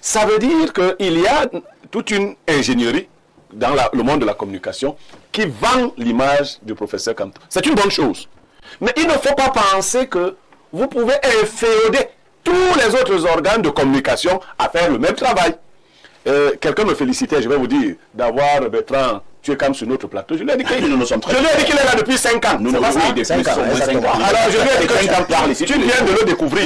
Ça veut dire qu'il y a toute une ingénierie dans le monde de la communication qui vend l'image du professeur Kamto. C'est une bonne chose. Mais il ne faut pas penser que vous pouvez inféoder tous les autres organes de communication à faire le même travail. Quelqu'un me félicitait, je vais vous dire, d'avoir Bertrand Tuekam sur notre plateau. Je lui ai dit qu'il est là depuis 5 ans. Nous pas ça. Alors je lui ai dit que tu viens de le découvrir.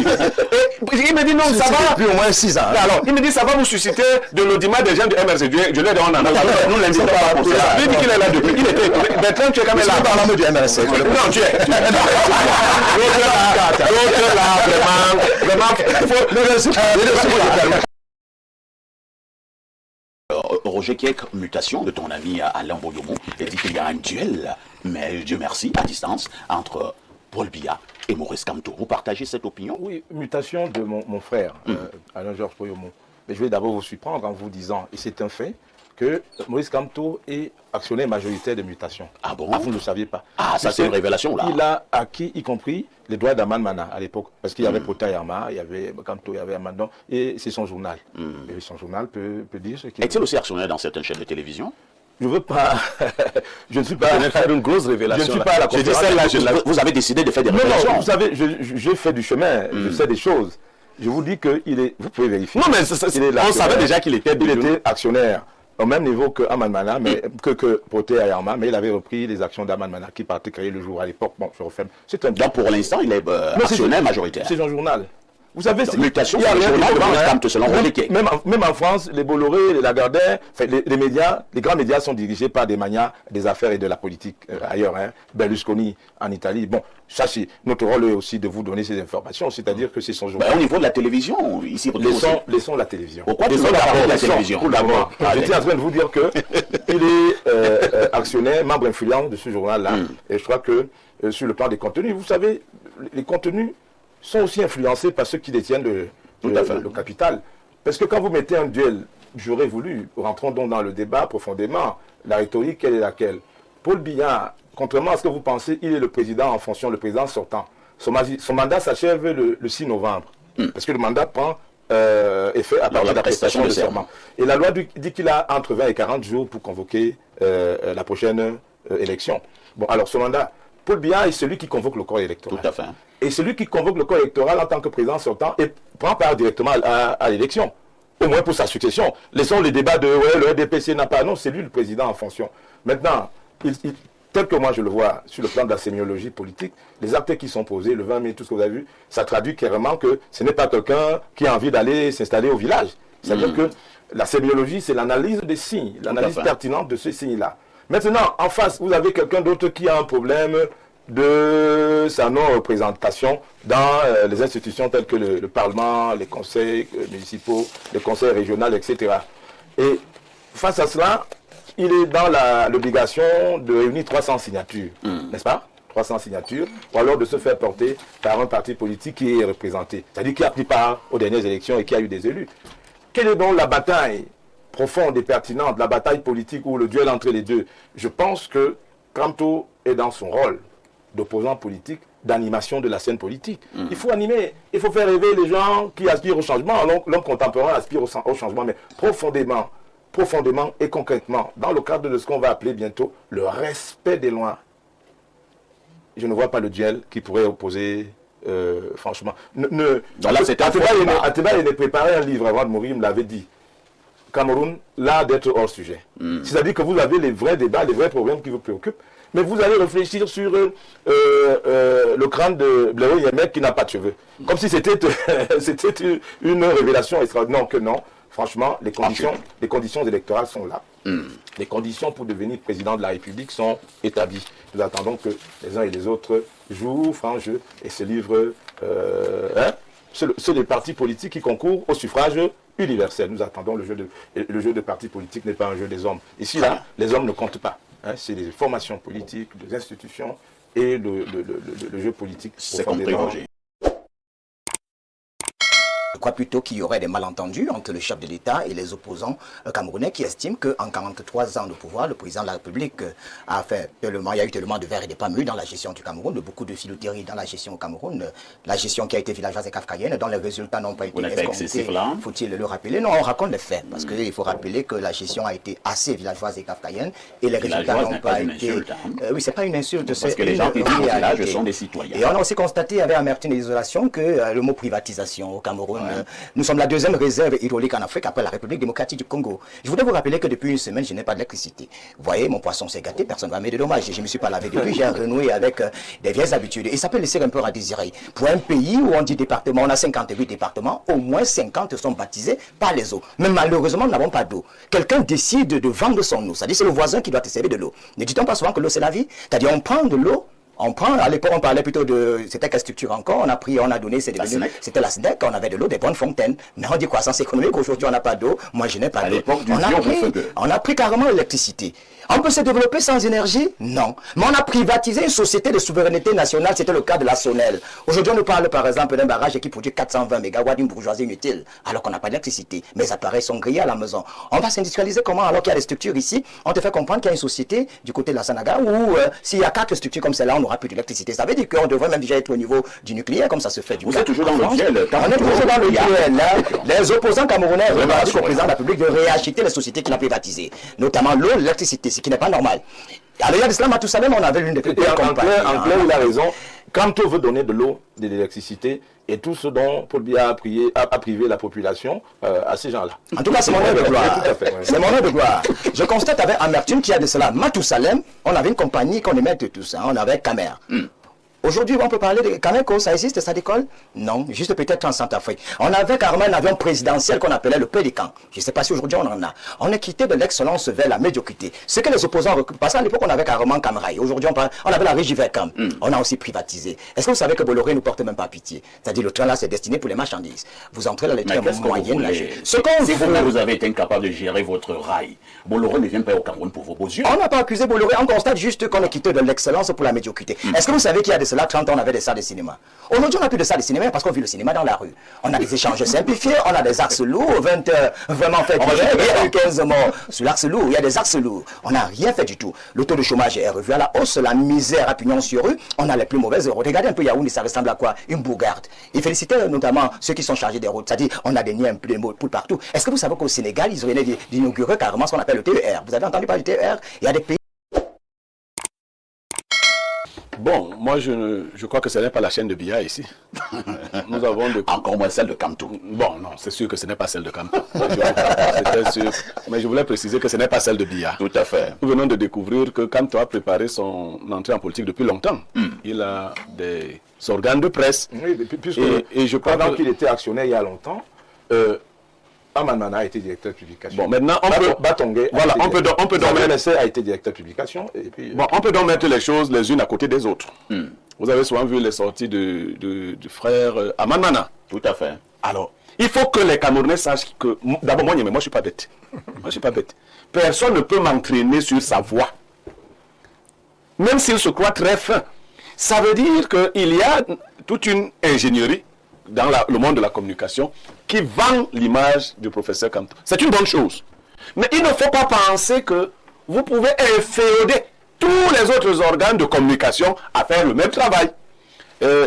Il me dit non, ça va. Depuis au moins 6 ans. Alors, il me dit ça va vous susciter de l'audimat des gens du MRC. Je lui ai dit on en a. Nous l'invitons pas pour ça. Il dit qu'il est là depuis. Il était étonné. Bertrand Tuekam est là. Tu parles du MRC. Non, tu es. L'autre là, vraiment. Roger Kiek, mutation de ton ami Alain Boyomo, et dit qu'il y a un duel, mais Dieu merci, à distance, entre Paul Biya et Maurice Kamto. Vous partagez cette opinion? Oui, mutation de mon frère, Alain-Georges Boyomo. Mais je vais d'abord vous surprendre en vous disant, et c'est un fait, que Maurice Kamto est actionnaire majoritaire de mutation. Ah bon? Ah, vous ne le saviez pas. Ah, ça c'est une révélation là. Il a acquis, y compris, les droits d'Aman Mana à l'époque. Parce qu'il y avait Prota Yarma, il y avait Kamto, il y avait Amandon, et c'est son journal. Et son journal peut dire ce qu'il... Est-il aussi actionnaire dans certaines chaînes de télévision? Je ne veux pas... je ne suis pas... faire une grosse révélation. Je ne suis pas à la conférence. Vous avez décidé de faire des non, révélations. non, vous savez, j'ai fait du chemin, je sais des choses. Je vous dis qu'il est... Vous pouvez vérifier. Non, mais on savait déjà qu'il était actionnaire au même niveau que Aman Mana, mais que Proté Ayarma, mais il avait repris les actions d'Aman Mana qui partait créer le jour à l'époque. Bon, je refais. C'est un... Donc pour l'instant, il est actionnaire majoritaire. C'est un journal. Vous savez, c'est mutation, c'est un journal de Maurice Kamto, selon Roger Kiek. Même en France, les Bolloré, les Lagardère, les médias, les grands médias sont dirigés par des manias des affaires et de la politique ailleurs. Berlusconi en Italie. Bon, ça c'est notre rôle aussi de vous donner ces informations, c'est-à-dire que c'est son journal. Au niveau de la télévision, ici... Laissons la télévision. Pourquoi laissons la télévision? Tout d'abord, j'étais en train de vous dire que il est actionnaire, membre influent de ce journal-là. Et je crois que sur le plan des contenus, vous savez, les contenus sont aussi influencés par ceux qui détiennent le capital. Parce que quand vous mettez un duel, j'aurais voulu, rentrons donc dans le débat profondément, la rhétorique, quelle est laquelle? Paul Biya, contrairement à ce que vous pensez, il est le président en fonction, le président sortant. Son mandat s'achève le 6 novembre. Parce que le mandat prend effet à partir de la prestation de serment. Et la loi dit qu'il a entre 20 et 40 jours pour convoquer la prochaine élection. Bon, alors ce mandat, Paul Biya est celui qui convoque le corps électoral. Tout à fait. Et celui qui convoque le corps électoral en tant que président sortant et prend part directement à l'élection. Au moins pour sa succession. Laissons les débats de le RDPC n'a pas. Non, c'est lui le président en fonction. Maintenant, tel que moi je le vois sur le plan de la sémiologie politique, les actes qui sont posés, le 20 mai, tout ce que vous avez vu, ça traduit clairement que ce n'est pas quelqu'un qui a envie d'aller s'installer au village. C'est-à-dire que la sémiologie, c'est l'analyse des signes, l'analyse pertinente de ces signes-là. Maintenant, en face, vous avez quelqu'un d'autre qui a un problème de sa non-représentation dans les institutions telles que le Parlement, les conseils municipaux, les conseils régionaux, etc. Et face à cela, il est dans l'obligation de réunir 300 signatures, n'est-ce pas? 300 signatures, ou alors de se faire porter par un parti politique qui est représenté, c'est-à-dire qui a pris part aux dernières élections et qui a eu des élus. Quelle est donc la bataille profonde et pertinente, la bataille politique ou le duel entre les deux? Je pense que Kamto est dans son rôle d'opposant politique, d'animation de la scène politique. Il faut animer, il faut faire rêver les gens qui aspirent au changement. L'homme contemporain aspire au changement, mais profondément et concrètement, dans le cadre de ce qu'on va appeler bientôt le respect des lois. Je ne vois pas le duel qui pourrait opposer, franchement. Ateba il a préparé un livre avant de mourir, il me l'avait dit. Cameroun, l'art d'être hors sujet. C'est-à-dire que vous avez les vrais débats, les vrais problèmes qui vous préoccupent, mais vous allez réfléchir sur le crâne de Blaireau Yemek qui n'a pas de cheveux. Comme si c'était une révélation extraordinaire. Non, que non. Franchement, les conditions électorales sont là. Les conditions pour devenir président de la République sont établies. Nous attendons que les uns et les autres jouent franc jeu et se livrent. C'est les partis politiques qui concourent au suffrage universel. Nous attendons le jeu de partis politiques n'est pas un jeu des hommes. Ici, là, les hommes ne comptent pas. C'est des formations politiques, des institutions et le jeu politique. C'est compris, Roger. crois plutôt qu'il y aurait des malentendus entre le chef de l'État et les opposants camerounais qui estiment qu'en 43 ans de pouvoir, le président de la République a fait tellement, il y a eu tellement de verre et de pas mûrs dans la gestion du Cameroun, de beaucoup de filouteries dans la gestion au Cameroun, la gestion qui a été villageoise et kafkaïenne, dont les résultats n'ont pas été escomptés. Faut-il le rappeler? Non, on raconte les faits, parce qu'il faut rappeler que la gestion a été assez villageoise et kafkaïenne, et les résultats n'ont pas été... oui, c'est pas une insulte, parce que les gens qui disent village sont des citoyens. Et on a aussi constaté avec amertume et isolation que le mot privatisation au Cameroun, nous sommes la deuxième réserve hydraulique en Afrique après la République démocratique du Congo. Je voudrais vous rappeler que depuis une semaine, je n'ai pas d'électricité. Vous voyez, mon poisson s'est gâté, personne ne va me dédommager. Je ne me suis pas lavé depuis, j'ai renoué avec des vieilles habitudes. Et ça peut laisser un peu à désirer. Pour un pays où on dit département, on a 58 départements, au moins 50 sont baptisés par les eaux. Mais malheureusement, nous n'avons pas d'eau. Quelqu'un décide de vendre son eau. C'est-à-dire c'est le voisin qui doit te servir de l'eau. Ne dit-on pas souvent que l'eau c'est la vie? C'est-à-dire on prend de l'eau. À l'époque, on parlait plutôt de, c'était quelle structure encore, on a donné, c'était la SNEC, on avait de l'eau, des bonnes fontaines. Mais on dit croissance économique, aujourd'hui on n'a pas d'eau, moi je n'ai pas d'eau. On a pris carrément l'électricité. On peut se développer sans énergie? Non. Mais on a privatisé une société de souveraineté nationale, c'était le cas de la Sonel. Aujourd'hui, on nous parle par exemple d'un barrage qui produit 420 MW d'une bourgeoisie inutile, alors qu'on n'a pas d'électricité. Mais les appareils sont grillés à la maison. On va s'industrialiser comment alors qu'il y a des structures ici? On te fait comprendre qu'il y a une société du côté de la Sanaga où s'il y a 4 structures comme celle-là, on n'aura plus d'électricité. Ça veut dire qu'on devrait même déjà être au niveau du nucléaire, comme ça se fait du Vous êtes toujours dans le ciel. On est toujours dans le ciel. Les opposants camerounais revendiquent au président de la République de réacheter les sociétés qu'il a privatisées, notamment l'eau, l'électricité, ce qui n'est pas normal. Alors, il y a de cela, Mathusalem, on avait l'une des plus belles compagnies. En clair, il a raison. Quand on veut donner de l'eau, de l'électricité, et tout ce dont Paul Biya a privé la population à ces gens-là. En tout cas, c'est mon heure de gloire. C'est mon heure de gloire. Je constate avec amertume qu'il y a de cela. Mathusalem, on avait une compagnie qu'on aimait de tout ça. On avait Camer. Aujourd'hui, on peut parler de Cameco, ça existe, ça décolle? Non, juste peut-être en Centrafrique. On avait carrément un avion présidentiel qu'on appelait le Pélican. Je ne sais pas si aujourd'hui on en a. On est quitté de l'excellence vers la médiocrité. Ce que les opposants recrutent, parce qu'à l'époque on avait carrément Camerail. Aujourd'hui on avait la régie Vercam. On a aussi privatisé. Est-ce que vous savez que Bolloré ne porte même pas pitié? C'est-à-dire le train là c'est destiné pour les marchandises. Vous entrez dans les trains moyennes. Si vous avez été incapable de gérer votre rail, Bolloré ne vient pas au Cameroun pour vos beaux yeux. On n'a pas accusé Bolloré, on constate juste qu'on est quitté de l'excellence pour la médiocrité. Est-ce que vous savez qu'il y a de cela 30 ans, on avait des salles de cinéma. Aujourd'hui, on n'a plus de salles de cinéma parce qu'on vit le cinéma dans la rue. On a des échanges simplifiés, on a des axes lourds, 20 heures vraiment fait. Il y a eu 15 morts sur l'axe lourd, il y a des axes lourds. On n'a rien fait du tout. Le taux de chômage est revu à la hausse, la misère à pignon sur rue, on a les plus mauvaises routes. Regardez un peu Yaoundé, ça ressemble à quoi? Une bourgade. Il félicitait notamment ceux qui sont chargés des routes, c'est-à-dire on a des nids un peu de poules partout. Est-ce que vous savez qu'au Sénégal, ils venaient d'inaugurer carrément ce qu'on appelle le TER? Vous avez entendu parler du TER? Il y a des pays. Bon, moi je crois que ce n'est pas la chaîne de Biya ici. Nous avons encore moins celle de Kamto. Bon, non, c'est sûr que ce n'est pas celle de Kamto. C'était sûr. Mais je voulais préciser que ce n'est pas celle de Biya. Tout à fait. Nous venons de découvrir que Kamto a préparé son entrée en politique depuis longtemps. Il a des organes de presse. Oui, puisque et je crois qu'il était actionnaire il y a longtemps. Amanmana a été directeur de publication. Bon, maintenant, on peut... Batongé voilà, on peut donc mettre... a été directeur de publication. Et puis, bon, on peut donc mettre les choses les unes à côté des autres. Vous avez souvent vu les sorties du frère Amanmana. Tout à fait. Alors, il faut que les Camerounais sachent que... D'abord, moi, je ne suis pas bête. Moi, je suis pas bête. Personne ne peut m'entraîner sur sa voie. Même s'il se croit très fin. Ça veut dire qu'il y a toute une ingénierie dans le monde de la communication qui vend l'image du professeur Kamto. C'est une bonne chose. Mais il ne faut pas penser que vous pouvez inféoder tous les autres organes de communication à faire le même travail.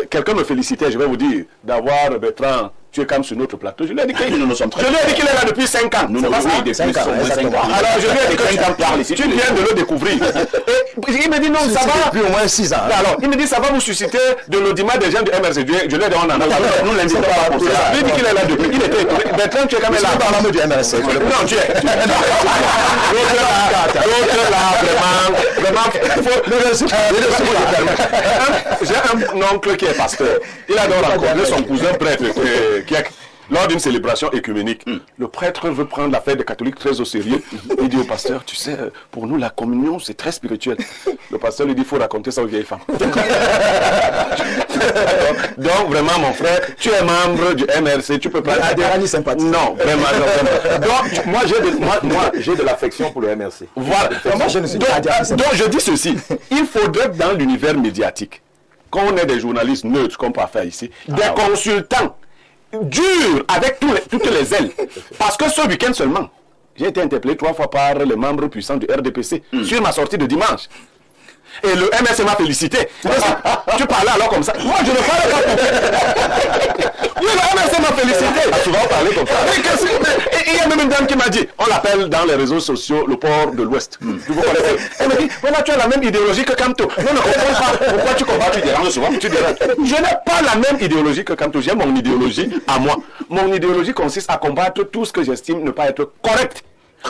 Quelqu'un me félicitait, je vais vous dire, d'avoir Bertrand Tuekam sur notre plateau. Je lui ai dit qu'il est là depuis 5 ans. Nous nous sommes depuis 5 ans. Alors je lui ai dit que tu viens de le découvrir. Et il me dit non, ça va. Depuis au moins 6 ans. Alors il me dit ça va vous susciter de l'audimat des gens du MRC. Je lui ai dit on en a. Nous l'invitons pas pour ça. Il dit qu'il est là depuis. Il était Bertrand Tuekam est là. Parlant du MRC. Non, tu es. L'autre là, vraiment. J'ai un oncle qui est pasteur. Il a donc rencontré son cousin prêtre. Lors d'une célébration écuménique, le prêtre veut prendre l'affaire des catholiques très au sérieux. Il dit au pasteur, tu sais, pour nous la communion c'est très spirituel. Le pasteur lui dit, il faut raconter ça aux vieilles femmes. Donc vraiment mon frère, tu es membre du MRC, tu peux pas... Adhérent sympathique. Non, vraiment. Donc moi j'ai de l'affection pour le MRC. Voilà. Moi, je ne suis pas donc je dis ceci, il faudrait que dans l'univers médiatique, qu'on ait des journalistes neutres, qu'on peut faire ici, des consultants dur avec toutes les ailes. Parce que ce week-end seulement, j'ai été interpellé 3 fois par les membres puissants du RDPC sur ma sortie de dimanche. Et le MS m'a félicité. Tu parlais alors comme ça. Moi, je ne parlais pas. Oui, le MS m'a félicité. Tu vas en parler comme ça. Et il y a même une dame qui m'a dit, on l'appelle dans les réseaux sociaux le port de l'Ouest. Vous connaissez. Elle m'a dit, voilà, tu as la même idéologie que Kamto. Non, ne comprends pas. Pourquoi tu combats? Tu déranges souvent. Tu déranges. Je n'ai pas la même idéologie que Kamto. J'ai mon idéologie à moi. Mon idéologie consiste à combattre tout ce que j'estime ne pas être correct.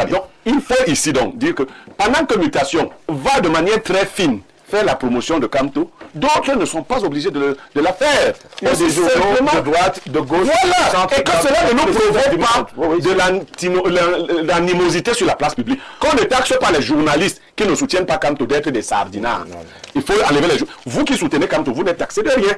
Donc, il faut ici donc dire que pendant que Mutation va de manière très fine faire la promotion de Kamto, d'autres ne sont pas obligés de la faire. Il y a des journaux de droite, de gauche, voilà. centre, Et que cela ne nous provoque pas de l'animosité sur la place publique. Qu'on ne taxe pas les journalistes qui ne soutiennent pas Kamto d'être des sardinards. Il faut enlever les journalistes. Vous qui soutenez Kamto, vous n'êtes taxé de rien.